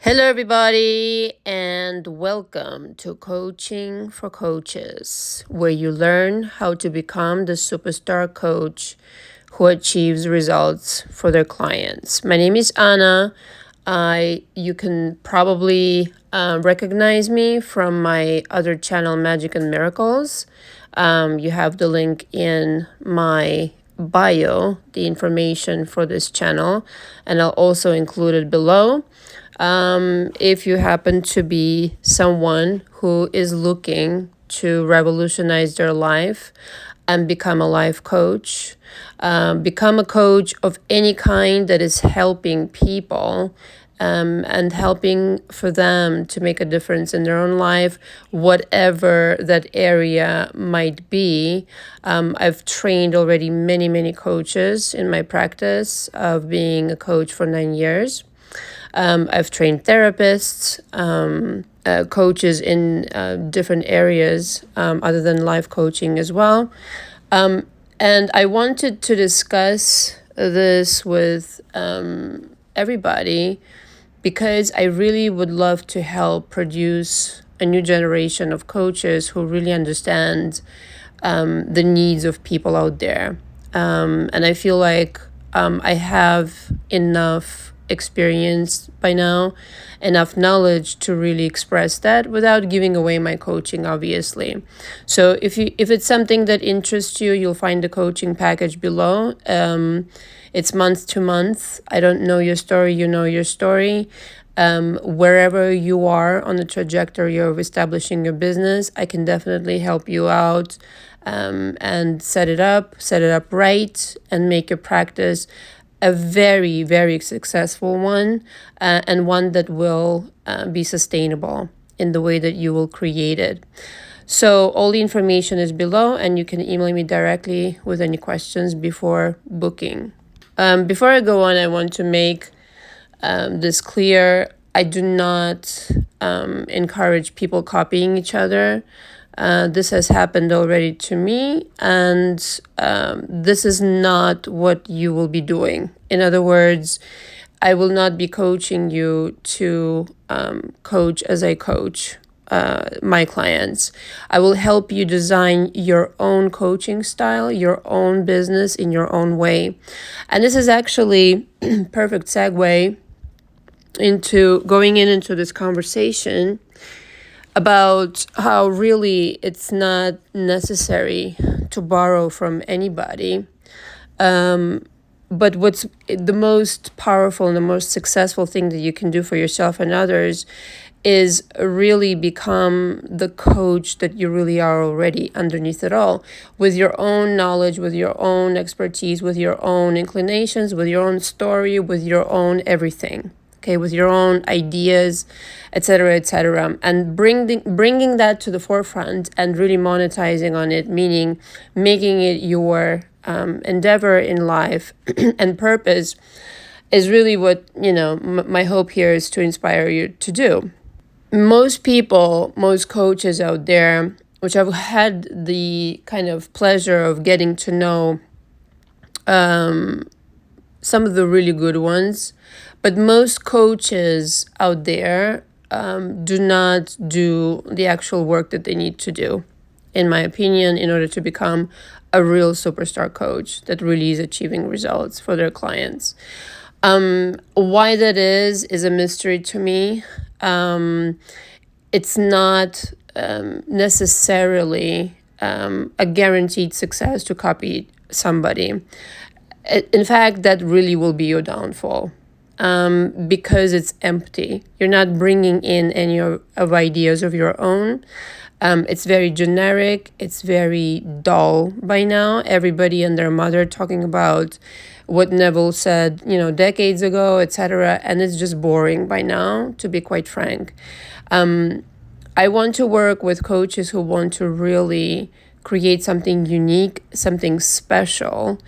Hello, everybody, and welcome to Coaching for Coaches, where you learn how to become the superstar coach who achieves results for their clients. My name is Anna. You can probably recognize me from my other channel, Magic and Miracles. You have the link in my bio, the information for this channel, and I'll also include it below. If you happen to be someone who is looking to revolutionize their life and become a life coach, become a coach of any kind that is helping people and helping for them to make a difference in their own life, whatever that area might be. I've trained already many coaches in my practice of being a coach for 9 years. I've trained therapists, coaches in different areas other than life coaching as well. And I wanted to discuss this with everybody because I really would love to help produce a new generation of coaches who really understand the needs of people out there. And I feel like I have enough experience by now, enough knowledge to really express that without giving away my coaching, obviously. So if it's something that interests you, you'll find the coaching package below. It's month to month. I don't know your story, you know your story. Wherever you are on the trajectory of establishing your business, I can definitely help you out and set it up right, and make your practice a very successful one, and one that will be sustainable in the way that you will create it. So all the information is below, and you can email me directly with any questions before booking. Before I go on, I want to make this clear. I do not encourage people copying each other. This has happened already to me, and this is not what you will be doing. In other words, I will not be coaching you to coach as I coach my clients. I will help you design your own coaching style, your own business in your own way. And this is actually perfect segue into going into this conversation about how really it's not necessary to borrow from anybody. But what's the most powerful and the most successful thing that you can do for yourself and others is really become the coach that you really are already underneath it all, with your own knowledge, with your own expertise, with your own inclinations, with your own story, with your own everything. Okay, with your own ideas, etc., and bringing that to the forefront and really monetizing on it, meaning making it your endeavor in life and purpose, is really what, my hope here is to inspire you to do. Most people, most coaches out there, which I've had the kind of pleasure of getting to know some of the really good ones, but most coaches out there do not do the actual work that they need to do, in my opinion, in order to become a real superstar coach that really is achieving results for their clients. Why that is a mystery to me. It's not necessarily a guaranteed success to copy somebody. In fact, that really will be your downfall, because it's empty. You're not bringing in any of ideas of your own. It's very generic. It's very dull by now. Everybody and their mother talking about what Neville said, decades ago, etc. And it's just boring by now, to be quite frank. I want to work with coaches who want to really create something unique, something special,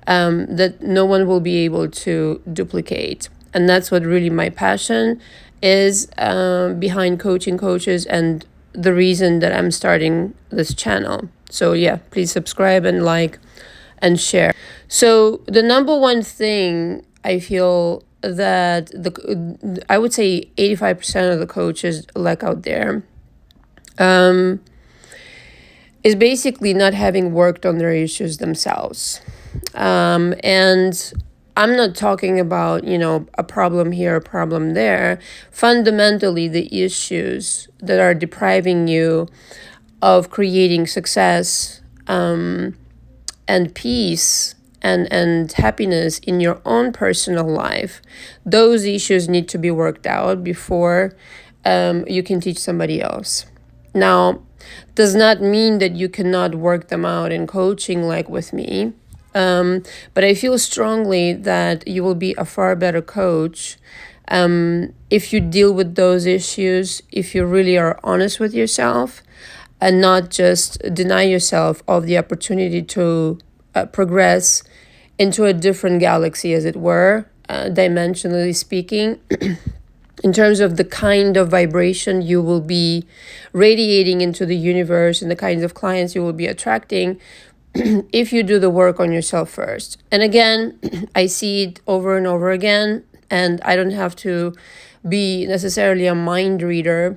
that no one will be able to duplicate. And that's what really my passion is behind coaching coaches, and the reason that I'm starting this channel. So yeah, please subscribe and like and share. So the number one thing I feel that I would say 85% of the coaches like out there is basically not having worked on their issues themselves. And I'm not talking about, a problem here, a problem there. Fundamentally, the issues that are depriving you of creating success and peace and happiness in your own personal life, those issues need to be worked out before you can teach somebody else. Now, does not mean that you cannot work them out in coaching like with me. But I feel strongly that you will be a far better coach if you deal with those issues, if you really are honest with yourself and not just deny yourself of the opportunity to progress into a different galaxy, as it were, dimensionally speaking. In terms of the kind of vibration you will be radiating into the universe and the kinds of clients you will be attracting if you do the work on yourself first. And again, I see it over and over again, and I don't have to be necessarily a mind reader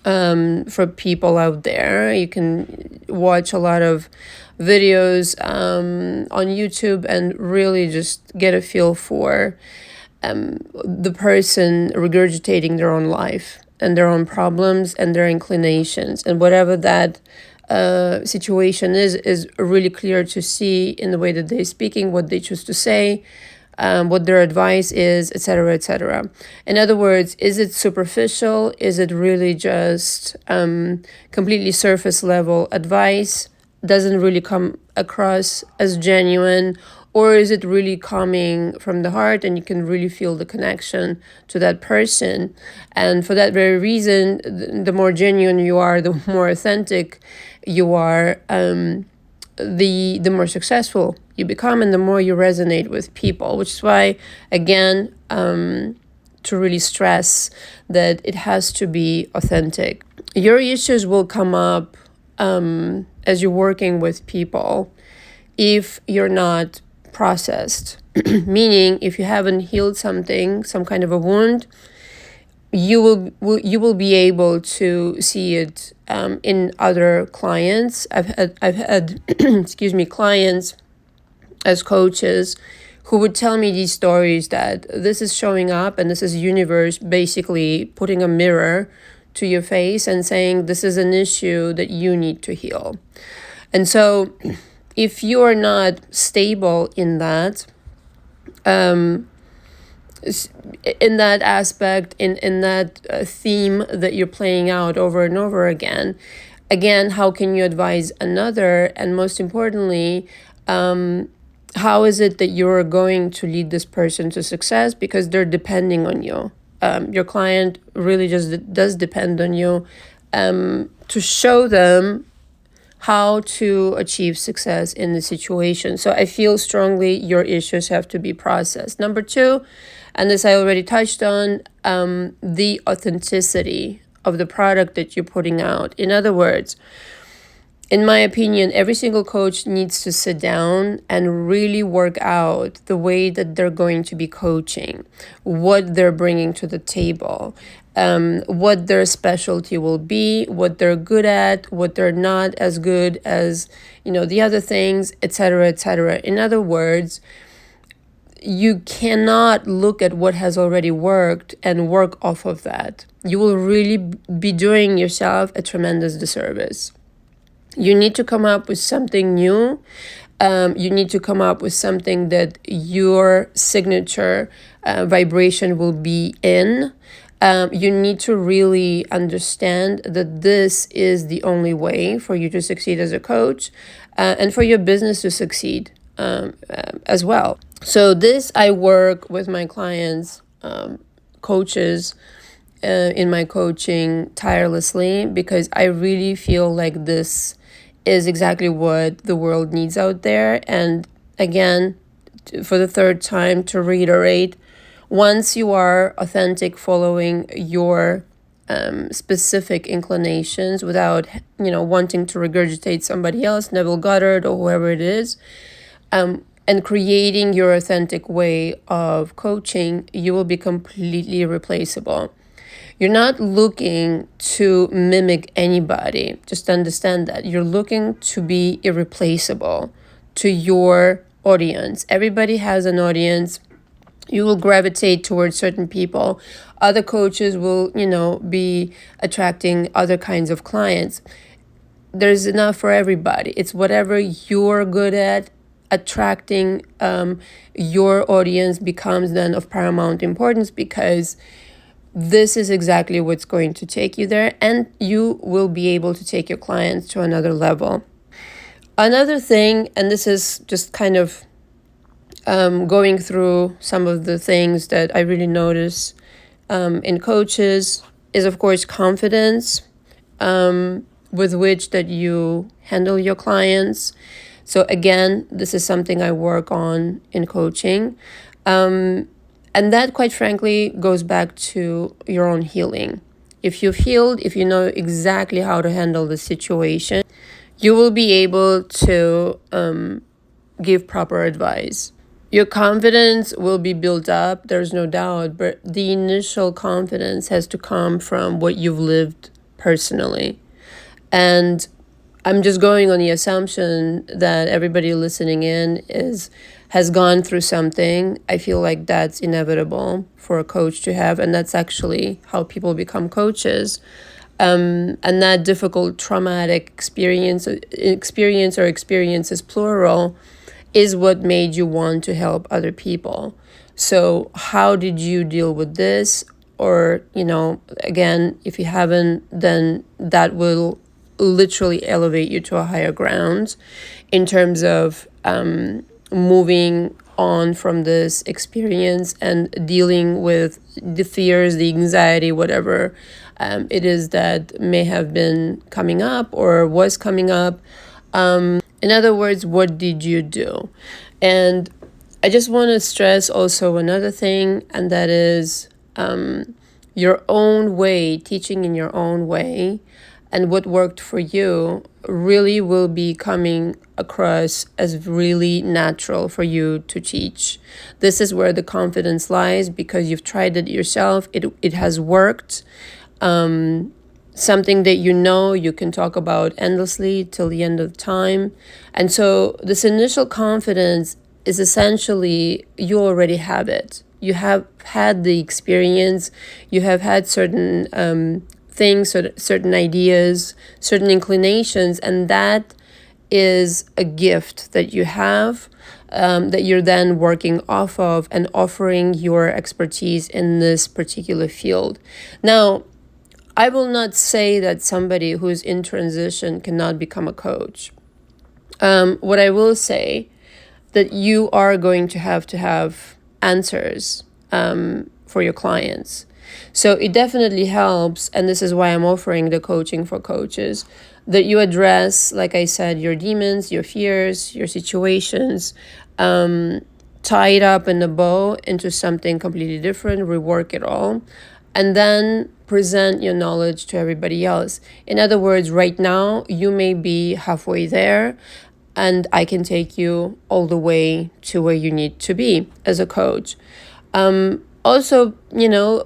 for people out there. You can watch a lot of videos on YouTube and really just get a feel for the person regurgitating their own life and their own problems and their inclinations, and whatever that situation is really clear to see in the way that they're speaking, what they choose to say, what their advice is, etc., etc. In other words, is it superficial? Is it really just completely surface level advice? Doesn't really come across as genuine? Or is it really coming from the heart and you can really feel the connection to that person? And for that very reason, the more genuine you are, the more authentic you are, the more successful you become and the more you resonate with people, which is why, again, to really stress that it has to be authentic. Your issues will come up as you're working with people if you're not processed, meaning if you haven't healed something, some kind of a wound, you will be able to see it in other clients. I've had clients as coaches who would tell me these stories that this is showing up and this is universe basically putting a mirror to your face and saying this is an issue that you need to heal. And so if you are not stable in that aspect, in that theme that you're playing out over and over again, how can you advise another? And most importantly, how is it that you're going to lead this person to success? Because they're depending on you. Your client really just does depend on you to show them how to achieve success in the situation. So I feel strongly your issues have to be processed. Number two, and this I already touched on, the authenticity of the product that you're putting out. In other words, in my opinion, every single coach needs to sit down and really work out the way that they're going to be coaching, what they're bringing to the table, what their specialty will be, what they're good at, what they're not as good as, the other things, etc., etc. In other words, you cannot look at what has already worked and work off of that. You will really be doing yourself a tremendous disservice. You need to come up with something new. You need to come up with something that your signature vibration will be in. You need to really understand that this is the only way for you to succeed as a coach and for your business to succeed as well. So this, I work with my clients, coaches, in my coaching tirelessly, because I really feel like this is exactly what the world needs out there. And again, for the third time, to reiterate, once you are authentic, following your specific inclinations without, wanting to regurgitate somebody else, Neville Goddard or whoever it is, and creating your authentic way of coaching, you will be completely irreplaceable. You're not looking to mimic anybody. Just understand that. You're looking to be irreplaceable to your audience. Everybody has an audience. You will gravitate towards certain people. Other coaches will, be attracting other kinds of clients. There's enough for everybody. It's whatever you're good at. Attracting your audience becomes then of paramount importance, because this is exactly what's going to take you there, and you will be able to take your clients to another level. Another thing, and this is just kind of going through some of the things that I really notice in coaches, is of course confidence with which that you handle your clients. So again, this is something I work on in coaching. And that, quite frankly, goes back to your own healing. If you've healed, if you know exactly how to handle the situation, you will be able to give proper advice. Your confidence will be built up, there's no doubt, but the initial confidence has to come from what you've lived personally. And I'm just going on the assumption that everybody listening in has gone through something. I feel like that's inevitable for a coach to have, and that's actually how people become coaches. And that difficult traumatic experience or experiences plural is what made you want to help other people. So how did you deal with this? Or, again, if you haven't, then that will literally elevate you to a higher ground in terms of moving on from this experience and dealing with the fears, the anxiety, whatever it is that may have been coming up or was coming up. In other words, what did you do? And I just want to stress also another thing, and that is your own way, teaching in your own way, and what worked for you really will be coming across as really natural for you to teach. This is where the confidence lies, because you've tried it yourself. It has worked. Something that you can talk about endlessly till the end of time. And so this initial confidence is essentially, you already have it. You have had the experience. You have had certain things, certain ideas, certain inclinations, and that is a gift that you have, that you're then working off of and offering your expertise in this particular field. Now, I will not say that somebody who's in transition cannot become a coach. What I will say, that you are going to have answers for your clients. So it definitely helps, and this is why I'm offering the coaching for coaches, that you address, like I said, your demons, your fears, your situations, tie it up in a bow into something completely different, rework it all, and then present your knowledge to everybody else. In other words, right now, you may be halfway there, and I can take you all the way to where you need to be as a coach. Also,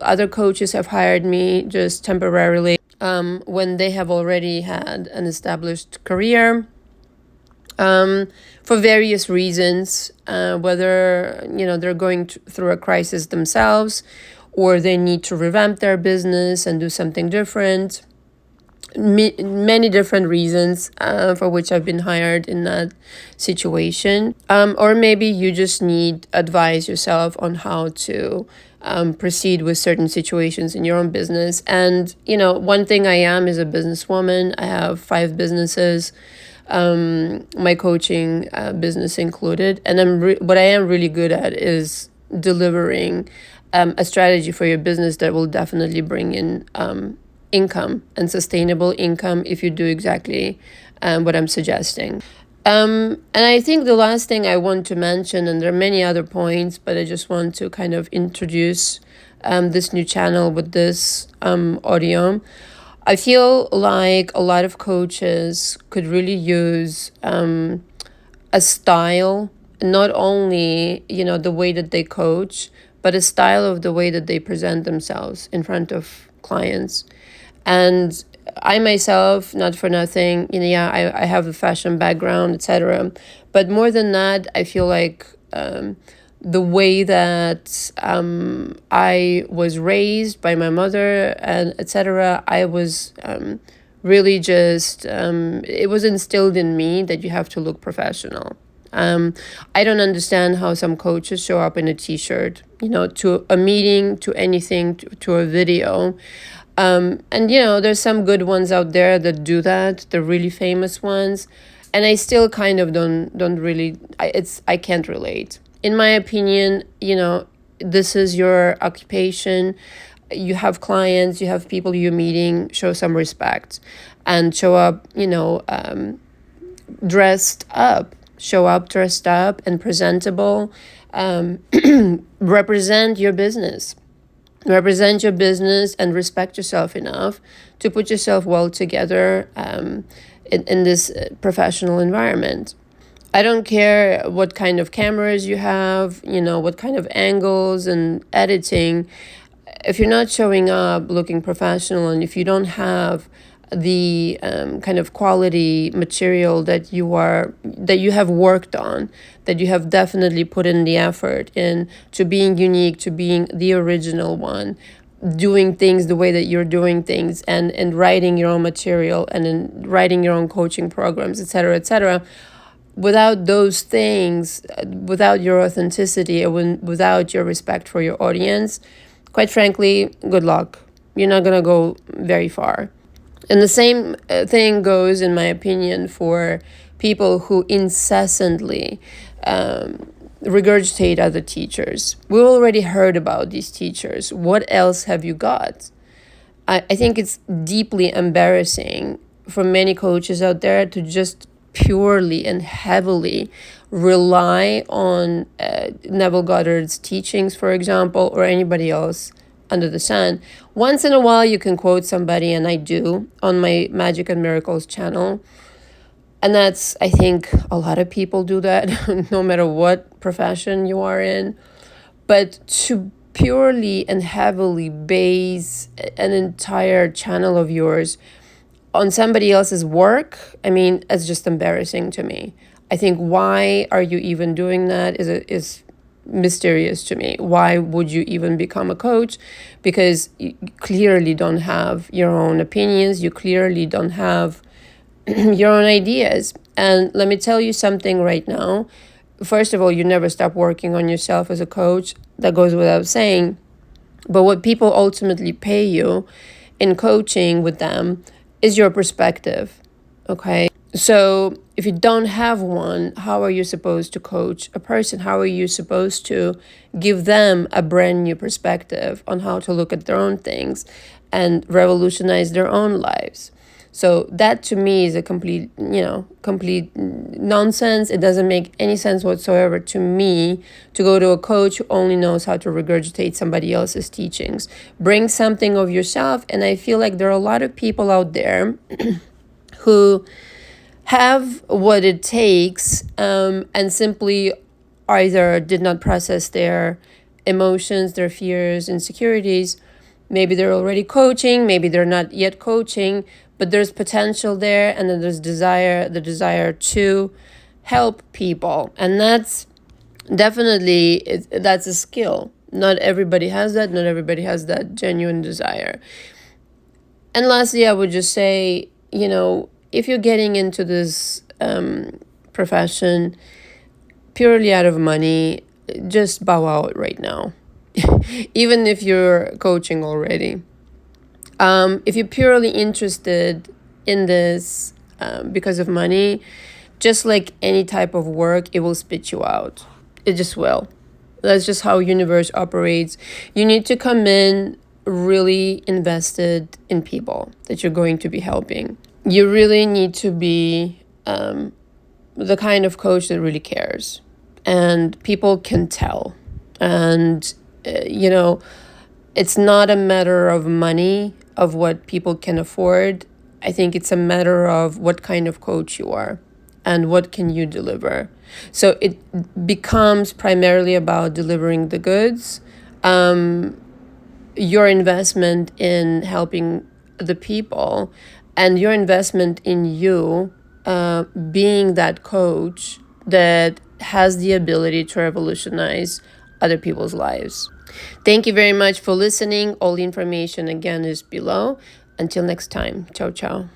other coaches have hired me just temporarily when they have already had an established career, for various reasons, whether, they're going through a crisis themselves, or they need to revamp their business and do something different. Many different reasons for which I've been hired in that situation. Or maybe you just need advice yourself on how to proceed with certain situations in your own business. And, one thing I am is a businesswoman. I have 5 businesses, my coaching business included. And what I am really good at is delivering a strategy for your business that will definitely bring in income and sustainable income if you do exactly what I'm suggesting. And I think the last thing I want to mention, and there are many other points, but I just want to kind of introduce this new channel with this audio. I feel like a lot of coaches could really use a style not only, the way that they coach, but a style of the way that they present themselves in front of clients. And I myself, not for nothing, yeah, I have a fashion background, etc. But more than that, I feel like the way that I was raised by my mother and etc. I was really just it was instilled in me that you have to look professional. I don't understand how some coaches show up in a t-shirt, to a meeting, to anything, to a video. And there's some good ones out there that do that, the really famous ones. And I still kind of don't really, I can't relate. In my opinion, this is your occupation. You have clients, you have people you're meeting, show some respect and show up, dressed up. Show up dressed up and presentable. Represent your business. Represent your business and respect yourself enough to put yourself well together in this professional environment. I don't care what kind of cameras you have, what kind of angles and editing. If you're not showing up looking professional, and if you don't have the kind of quality material that you have worked on, that you have definitely put in the effort in to being unique, to being the original one, doing things the way that you're doing things, and writing your own material and in writing your own coaching programs, etc., etc. Without those things, without your authenticity, and without your respect for your audience, quite frankly, good luck. You're not going to go very far. And the same thing goes, in my opinion, for people who incessantly regurgitate other teachers. We already heard about these teachers. What else have you got? I think it's deeply embarrassing for many coaches out there to just purely and heavily rely on Neville Goddard's teachings, for example, or anybody else under the sun. Once in a while you can quote somebody, and I do on my Magic and Miracles channel. And that's, I think a lot of people do that no matter what profession you are in. But to purely and heavily base an entire channel of yours on somebody else's work, I mean, it's just embarrassing to me. I think, why are you even doing that is mysterious to me. Why would you even become a coach? Because you clearly don't have your own opinions. You clearly don't have your own ideas. And let me tell you something right now. First of all, you never stop working on yourself as a coach. That goes without saying. But what people ultimately pay you in coaching with them is your perspective. Okay? So if you don't have one, how are you supposed to coach a person? How are you supposed to give them a brand new perspective on how to look at their own things and revolutionize their own lives? So that to me is a complete nonsense. It doesn't make any sense whatsoever to me to go to a coach who only knows how to regurgitate somebody else's teachings. Bring something of yourself. And I feel like there are a lot of people out there who have what it takes and simply either did not process their emotions, their fears, insecurities. Maybe they're already coaching, maybe they're not yet coaching, but there's potential there, and then there's the desire to help people. And that's definitely, that's a skill. Not everybody has that. Not everybody has that genuine desire. And lastly, I would just say, if you're getting into this profession purely out of money, just bow out right now. Even if you're coaching already. If you're purely interested in this because of money, just like any type of work, it will spit you out. It just will. That's just how universe operates. You need to come in really invested in people that you're going to be helping. You really need to be the kind of coach that really cares. And people can tell. And, it's not a matter of money, of what people can afford. I think it's a matter of what kind of coach you are. and what can you deliver. So it becomes primarily about delivering the goods. Your investment in helping the people and your investment in you being that coach that has the ability to revolutionize other people's lives. Thank you very much for listening. All the information again is below. Until next time. Ciao, ciao.